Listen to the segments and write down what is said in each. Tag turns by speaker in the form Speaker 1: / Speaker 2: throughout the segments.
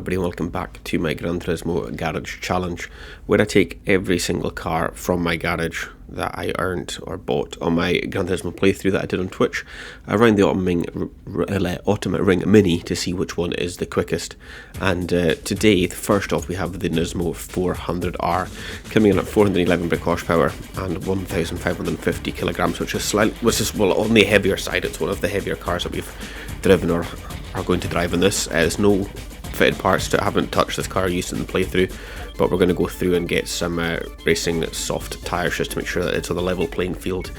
Speaker 1: everybody, welcome back to my Gran Turismo Garage Challenge, where I take every single car from my garage that I earned or bought on my Gran Turismo playthrough that I did on Twitch around the Ultimate Ring Mini to see which one is the quickest. And today, first off, we have the Nismo 400R coming in at 411 brake horsepower and 1,550 kilograms, which is on the heavier side. It's one of the heavier cars that we've driven or are going to drive in this. There's no fitted parts to it. I haven't touched this car used in the playthrough, but we're going to go through and get some racing soft tyres just to make sure that it's on a level playing field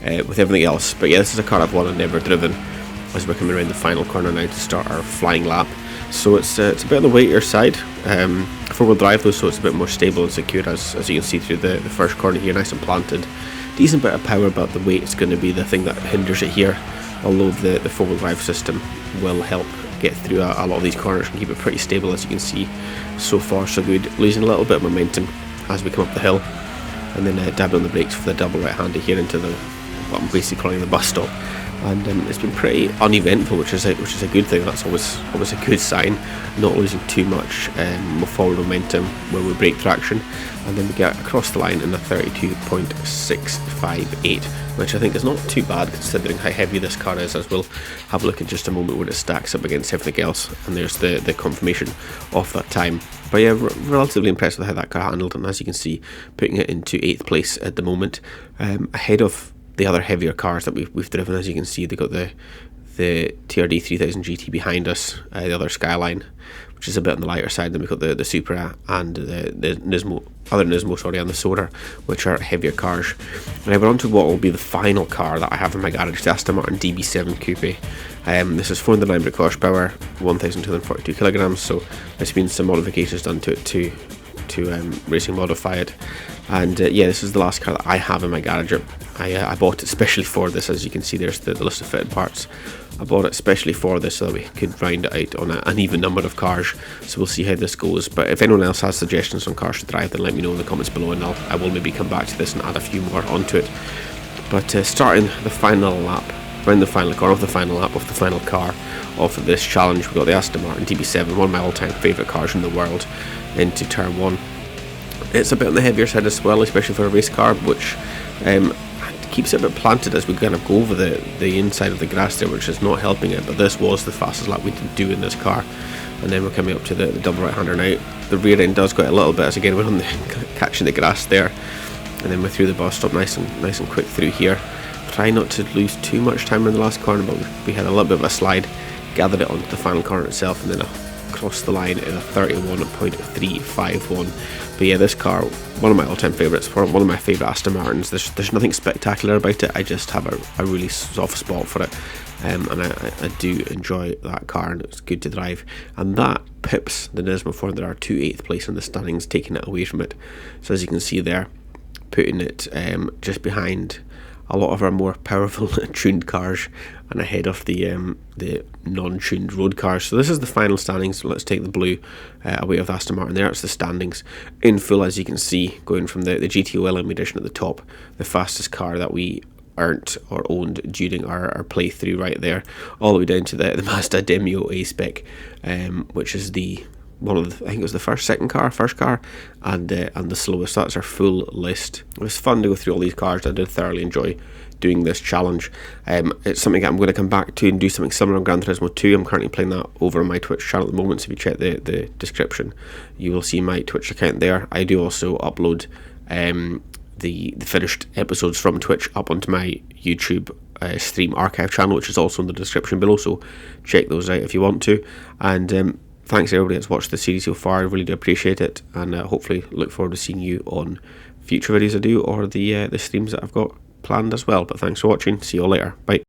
Speaker 1: with everything else. But yeah, this is a car I've won and never driven, as we're coming around the final corner now to start our flying lap. So it's a bit on the weightier side, four-wheel drive though, so it's a bit more stable and secure, as you can see through the first corner here, nice and planted. Decent bit of power, but the weight is going to be the thing that hinders it here, although the four-wheel drive system will help get through a lot of these corners and keep it pretty stable. As you can see, so far so good. Losing a little bit of momentum as we come up the hill, and then dabbing on the brakes for the double right-hander here into what I'm basically calling the bus stop. And it's been pretty uneventful, which is a good thing. That's always a good sign. Not losing too much forward momentum when we brake traction, and then we get across the line in a 32.658, which I think is not too bad considering how heavy this car is, as we'll have a look in just a moment when it stacks up against everything else. And there's the confirmation of that time. But yeah, relatively impressed with how that car handled, and as you can see, putting it into 8th place at the moment, ahead of the other heavier cars that we've driven. As you can see, they got the TRD 3000 GT behind us, the other Skyline, which is a bit on the lighter side. Then we've got the Supra and the Nismo, and the Soda, which are heavier cars. Now we're on to what will be the final car that I have in my garage, the Aston Martin DB7 Coupe. This is 409 brake horsepower, 1,242 kilograms, so there's been some modifications done to it to racing modify it. And yeah, this is the last car that I have in my garage. I bought it specially for this. As you can see, there's the list of fitted parts. I bought it specially for this so that we could round it out on an even number of cars. So we'll see how this goes. But if anyone else has suggestions on cars to drive, then let me know in the comments below, and I will maybe come back to this and add a few more onto it. But starting the final lap, around the final corner of the final lap of the final car of this challenge, we've got the Aston Martin DB7, one of my all-time favourite cars in the world, into turn 1. It's a bit on the heavier side as well, especially for a race car, which keeps it a bit planted as we kind of go over the inside of the grass there, which is not helping it. But this was the fastest lap we could do in this car. And then we're coming up to the double right-hander now. The rear end does go a little bit, as again we're on catching the grass there, and then we're through the bus stop, nice and quick through here. Try not to lose too much time in the last corner, but we had a little bit of a slide, gathered it onto the final corner itself, and then across the line in a 31.351. But yeah, this car, one of my all-time favourites, one of my favourite Aston Martins. There's nothing spectacular about it. I just have a really soft spot for it, and I do enjoy that car, and it's good to drive. And that pips the Nismo 400R to 8th place in the standings, taking it away from it. So as you can see there, putting it just behind a lot of our more powerful tuned cars and ahead of the non-tuned road cars. So this is the final standings. Let's take the blue away of Aston Martin there. It's the standings in full, as you can see, going from the GTO LM edition at the top, the fastest car that we earned or owned during our playthrough right there, all the way down to the Mazda Demio A-Spec, which is I think it was the first car, and the slowest. That's our full list. It was fun to go through all these cars. I did thoroughly enjoy doing this challenge. It's something I'm going to come back to and do something similar on Gran Turismo 2. I'm currently playing that over on my Twitch channel at the moment, so if you check the description, you will see my Twitch account there. I do also upload the finished episodes from Twitch up onto my YouTube stream archive channel, which is also in the description below, so check those out if you want to. And thanks everybody that's watched the series so far. I really do appreciate it, and hopefully look forward to seeing you on future videos I do, or the streams that I've got planned as well. But thanks for watching. See you all later. Bye.